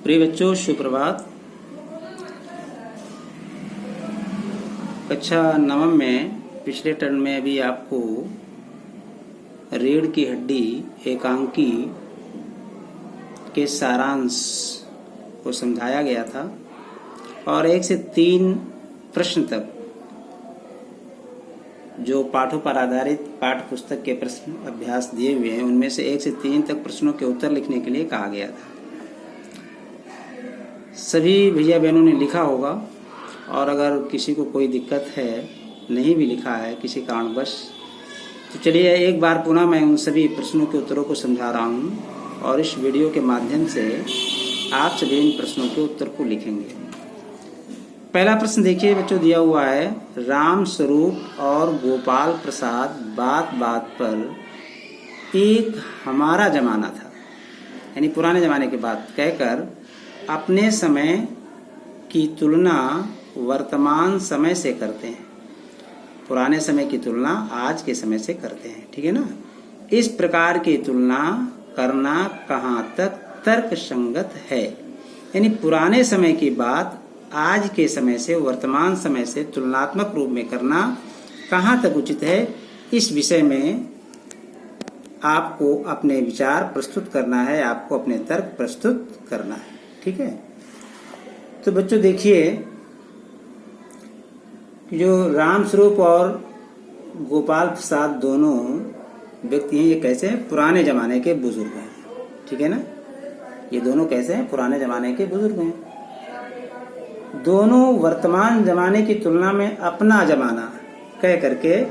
प्रिय बच्चों, सुप्रभात। कक्षा नवम में पिछले टर्म में अभी आपको रीढ़ की हड्डी एकांकी के सारांश को समझाया गया था और 1 से 3 प्रश्न तक जो पाठों पर आधारित पाठ्य पुस्तक के प्रश्न अभ्यास दिए हुए हैं उनमें से 1 से 3 तक प्रश्नों के उत्तर लिखने के लिए कहा गया था। सभी भैया बहनों ने लिखा होगा और अगर किसी को कोई दिक्कत है, नहीं भी लिखा है किसी कारणवश, तो चलिए एक बार पुनः मैं उन सभी प्रश्नों के उत्तरों को समझा रहा हूँ और इस वीडियो के माध्यम से आप सभी इन प्रश्नों के उत्तर को लिखेंगे। पहला प्रश्न देखिए बच्चों, दिया हुआ है, राम स्वरूप और गोपाल प्रसाद बात बात पर एक हमारा जमाना था, यानी पुराने जमाने की बात कहकर अपने समय की तुलना वर्तमान समय से करते हैं। पुराने समय की तुलना आज के समय से करते हैं, ठीक है ना। इस प्रकार की तुलना करना कहाँ तक तर्क संगत है, यानी पुराने समय की बात आज के समय से वर्तमान समय से तुलनात्मक रूप में करना कहाँ तक उचित है, इस विषय में आपको अपने विचार प्रस्तुत करना है, आपको अपने तर्क प्रस्तुत करना है, ठीक है। तो बच्चों देखिए, जो राम स्वरूप और गोपाल प्रसाद दोनों व्यक्ति हैं, ये कैसे हैं? पुराने जमाने के बुजुर्ग हैं, ठीक है ना। ये दोनों कैसे हैं? पुराने जमाने के बुजुर्ग हैं। दोनों वर्तमान जमाने की तुलना में अपना जमाना कह करके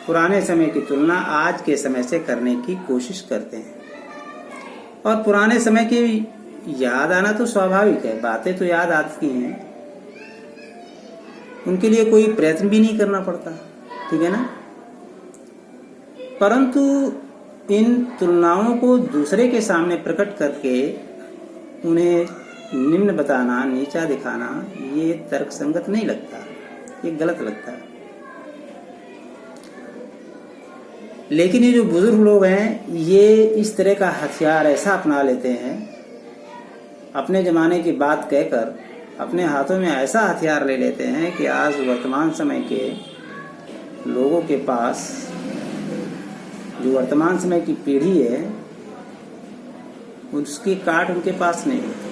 पुराने समय की तुलना आज के समय से करने की कोशिश करते हैं। और पुराने समय की याद आना तो स्वाभाविक है, बातें तो याद आती हैं, उनके लिए कोई प्रयत्न भी नहीं करना पड़ता, ठीक है ना। परंतु इन तुलनाओं को दूसरे के सामने प्रकट करके उन्हें निम्न बताना, नीचा दिखाना, ये तर्कसंगत नहीं लगता, ये गलत लगता है। लेकिन ये जो बुजुर्ग लोग हैं, ये इस तरह का हथियार ऐसा अपना लेते हैं, अपने जमाने की बात कहकर अपने हाथों में ऐसा हथियार ले लेते हैं कि आज वर्तमान समय के लोगों के पास, जो वर्तमान समय की पीढ़ी है, उसकी काट उनके पास नहीं होती।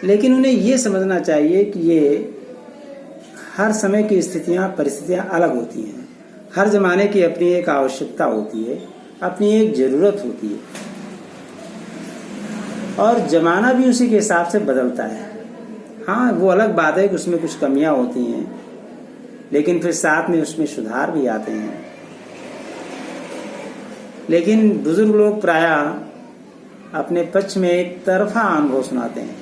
लेकिन उन्हें ये समझना चाहिए कि ये हर समय की स्थितियां, परिस्थितियां अलग होती हैं। हर जमाने की अपनी एक आवश्यकता होती है, अपनी एक जरूरत होती है और जमाना भी उसी के हिसाब से बदलता है। हाँ, वो अलग बात है कि उसमें कुछ कमियां होती हैं, लेकिन फिर साथ में उसमें सुधार भी आते हैं। लेकिन बुजुर्ग लोग प्रायः अपने पक्ष में एक तरफा अनुभव सुनाते हैं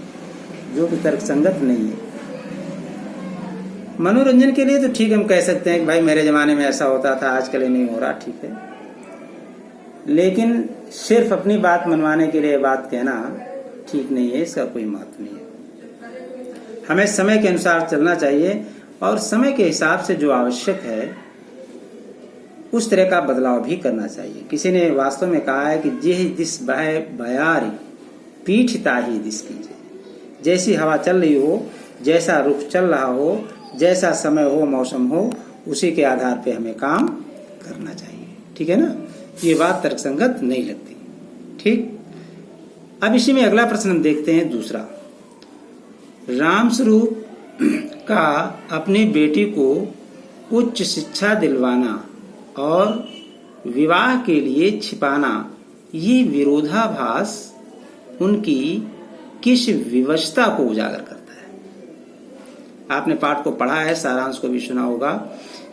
जो कि तर्कसंगत नहीं है। मनोरंजन के लिए तो ठीक, हम कह सकते हैं कि भाई मेरे जमाने में ऐसा होता था, आजकल ये नहीं हो रहा, ठीक है। लेकिन सिर्फ अपनी बात मनवाने के लिए बात कहना ठीक नहीं है, इसका कोई महत्व नहीं है। हमें समय के अनुसार चलना चाहिए और समय के हिसाब से जो आवश्यक है उस तरह का बदलाव भी करना चाहिए। किसी ने वास्तव में कहा है कि जेहि दिस बह बयारी पीठ ताही दिस कीजिए। जैसी हवा चल रही हो, जैसा रुख चल रहा हो, जैसा समय हो, मौसम हो, उसी के आधार पे हमें काम करना चाहिए, ठीक है ना। ये बात तर्कसंगत नहीं लगती, ठीक। अब इसी में अगला प्रश्न हम देखते हैं, दूसरा। राम स्वरूप का अपनी बेटी को उच्च शिक्षा दिलवाना और विवाह के लिए छिपाना, ये विरोधाभास उनकी किस विवशता को उजागर करता है। आपने पाठ को पढ़ा है, सारांश को भी सुना होगा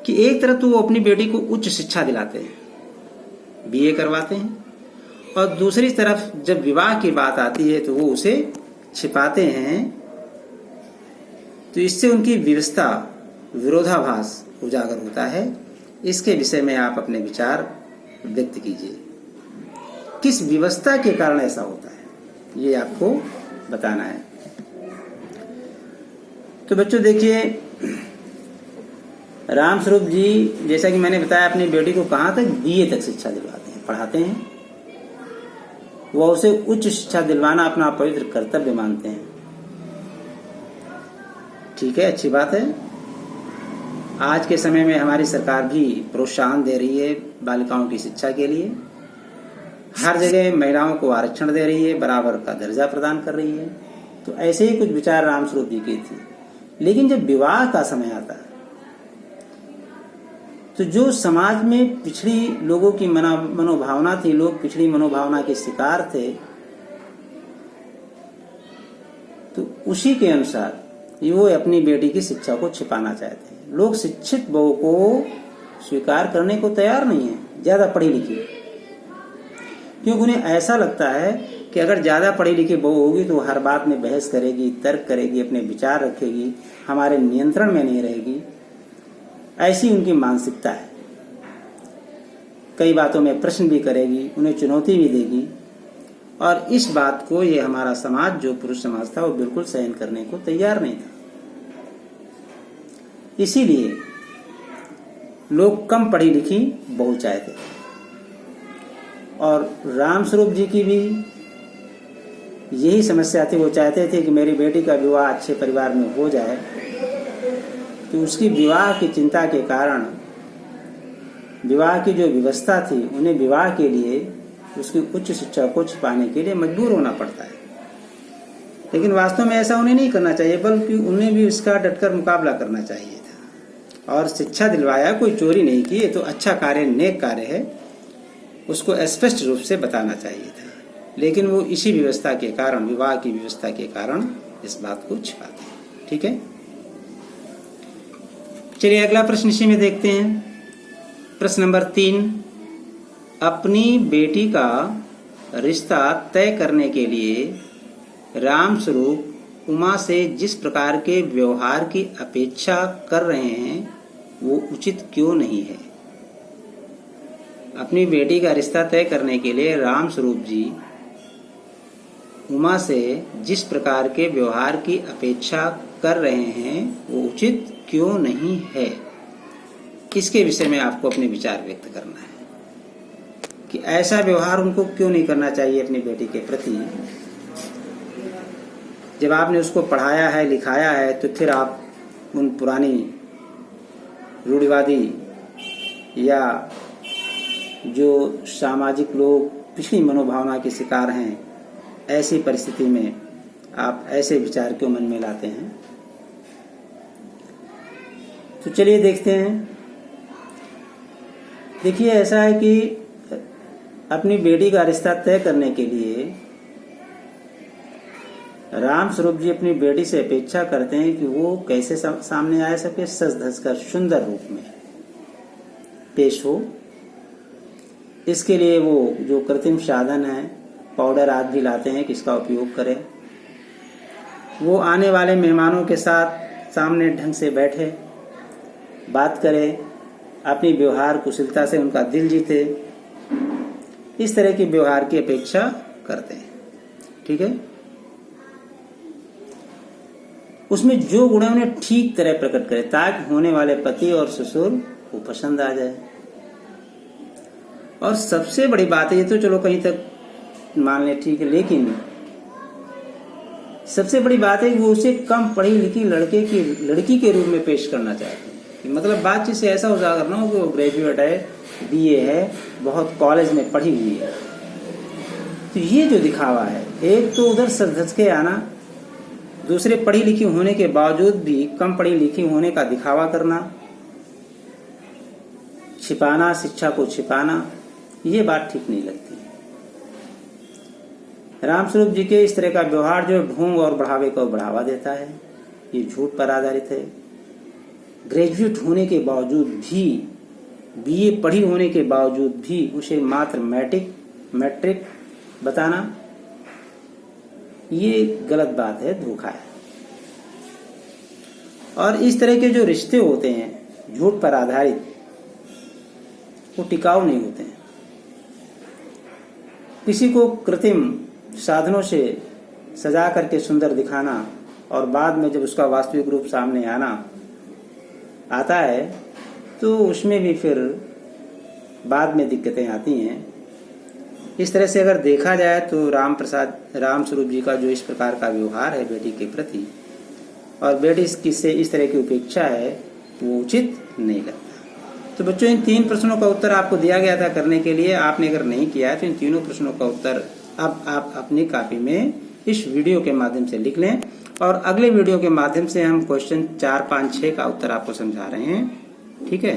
कि एक तरफ तो वो अपनी बेटी को उच्च शिक्षा दिलाते हैं, बीए करवाते हैं, और दूसरी तरफ जब विवाह की बात आती है तो वो उसे छिपाते हैं। तो इससे उनकी विवशता, विरोधाभास उजागर होता है। इसके विषय में आप अपने विचार व्यक्त कीजिए। किस विवशता के कारण ऐसा होता है, ये आपको बताना है। तो बच्चों देखिए, राम स्वरूप जी, जैसा कि मैंने बताया, अपनी बेटी को कहाँ तक, बीए तक शिक्षा दिलवाते हैं, पढ़ाते हैं। वह उसे उच्च शिक्षा दिलवाना अपना पवित्र कर्तव्य मानते हैं। ठीक है, अच्छी बात है। आज के समय में हमारी सरकार भी प्रोत्साहन दे रही है बालिकाओं की शिक्षा के लिए। हर जगह महिलाओं को आरक्षण दे रही है, बराबर का दर्जा प्रदान कर रही है। तो ऐसे ही कुछ विचार रामस्वरूप जी के थे। लेकिन जब विवाह का समय आता है तो जो समाज में पिछड़ी लोगों की मनोभावना थी, लोग पिछड़ी मनोभावना के शिकार थे, तो उसी के अनुसार वो अपनी बेटी की शिक्षा को छिपाना चाहते हैं। लोग शिक्षित बहू को स्वीकार करने को तैयार नहीं है, ज्यादा पढ़ी लिखी, क्योंकि उन्हें ऐसा लगता है कि अगर ज्यादा पढ़ी लिखी बहू होगी तो हर बात में बहस करेगी, तर्क करेगी, अपने विचार रखेगी, हमारे नियंत्रण में नहीं रहेगी। ऐसी उनकी मानसिकता है। कई बातों में प्रश्न भी करेगी, उन्हें चुनौती भी देगी, और इस बात को ये हमारा समाज, जो पुरुष समाज था, वो बिल्कुल सहन करने को तैयार नहीं था। इसीलिए लोग कम पढ़ी लिखी बहू चाहते थे। और रामस्वरूप जी की भी यही समस्या थी। वो चाहते थे कि मेरी बेटी का विवाह अच्छे परिवार में हो जाए, तो उसकी विवाह की चिंता के कारण, विवाह की जो व्यवस्था थी, उन्हें विवाह के लिए उसकी उच्च शिक्षा को छिपाने के लिए मजबूर होना पड़ता है। लेकिन वास्तव में ऐसा उन्हें नहीं करना चाहिए, बल्कि उन्हें भी उसका डटकर मुकाबला करना चाहिए था। और शिक्षा दिलवाया, कोई चोरी नहीं की, ये तो अच्छा कार्य, नेक कार्य है, उसको स्पष्ट रूप से बताना चाहिए था। लेकिन वो इसी व्यवस्था के कारण, विवाह की व्यवस्था के कारण इस बात को छिपाते हैं। ठीक है, चलिए अगला प्रश्न इसी में देखते हैं। प्रश्न नंबर 3, अपनी बेटी का रिश्ता तय करने के लिए रामस्वरूप उमा से जिस प्रकार के व्यवहार की अपेक्षा कर रहे हैं वो उचित क्यों नहीं है? अपनी बेटी का रिश्ता तय करने के लिए रामस्वरूप जी उमा से जिस प्रकार के व्यवहार की अपेक्षा कर रहे हैं वो उचित क्यों नहीं है? इसके विषय में आपको अपने विचार व्यक्त करना है कि ऐसा व्यवहार उनको क्यों नहीं करना चाहिए अपनी बेटी के प्रति। जब आपने उसको पढ़ाया है, लिखाया है, तो फिर आप उन पुरानी रूढ़िवादी या जो सामाजिक लोग पिछड़ी मनोभावना के शिकार हैं, ऐसी परिस्थिति में आप ऐसे विचार क्यों मन में लाते हैं? तो चलिए देखते हैं। देखिए, ऐसा है कि अपनी बेटी का रिश्ता तय करने के लिए रामस्वरूप जी अपनी बेटी से अपेक्षा करते हैं कि वो कैसे सामने आ सके, सज धज कर सुंदर रूप में पेश हो। इसके लिए वो जो कृत्रिम साधन है, पाउडर आदि भी लाते हैं कि इसका उपयोग करें। वो आने वाले मेहमानों के साथ सामने ढंग से बैठे, बात करे, अपनी व्यवहार कुशलता से उनका दिल जीते। इस तरह के व्यवहार की अपेक्षा करते हैं। ठीक है, उसमें जो गुण है उन्हें ठीक तरह प्रकट करे ताकि होने वाले पति और ससुर को पसंद आ जाए। और सबसे बड़ी बात है, ये तो चलो कहीं तक मान ले, ठीक है, लेकिन सबसे बड़ी बात है कि वो उसे कम पढ़ी लिखी लड़की के रूप में पेश करना चाहते हैं। मतलब बातचीत से ऐसा उजागर ना हो कि वो ग्रेजुएट है, बीए है, बहुत कॉलेज में पढ़ी हुई है। तो ये जो दिखावा है, एक तो उधर सज के आना, दूसरे पढ़ी लिखी होने के बावजूद भी कम पढ़ी लिखी होने का दिखावा करना, छिपाना, शिक्षा को छिपाना, ये बात ठीक नहीं लगती। रामस्वरूप जी के इस तरह का व्यवहार जो ढोंग और बढ़ावे को बढ़ावा देता है, ये झूठ पर आधारित है। ग्रेजुएट होने के बावजूद भी, बीए पढ़ी होने के बावजूद भी उसे मात्र मैट्रिक बताना, ये गलत बात है, धोखा है। और इस तरह के जो रिश्ते होते हैं झूठ पर आधारित, वो टिकाऊ नहीं होते हैं। किसी को कृत्रिम साधनों से सजा करके सुंदर दिखाना और बाद में जब उसका वास्तविक रूप सामने आता है तो उसमें भी फिर बाद में दिक्कतें आती हैं। इस तरह से अगर देखा जाए तो राम स्वरूप जी का जो इस प्रकार का व्यवहार है बेटी के प्रति और बेटी किससे इस तरह की उपेक्षा है वो उचित नहीं लगता। तो बच्चों इन 3 प्रश्नों का उत्तर आपको दिया गया था करने के लिए, आपने अगर नहीं किया है तो इन तीनों प्रश्नों का उत्तर अब आप अपनी कॉपी में इस वीडियो के माध्यम से लिख लें और अगले वीडियो के माध्यम से हम क्वेश्चन 4, 5, 6 का उत्तर आपको समझा रहे हैं। ठीक है।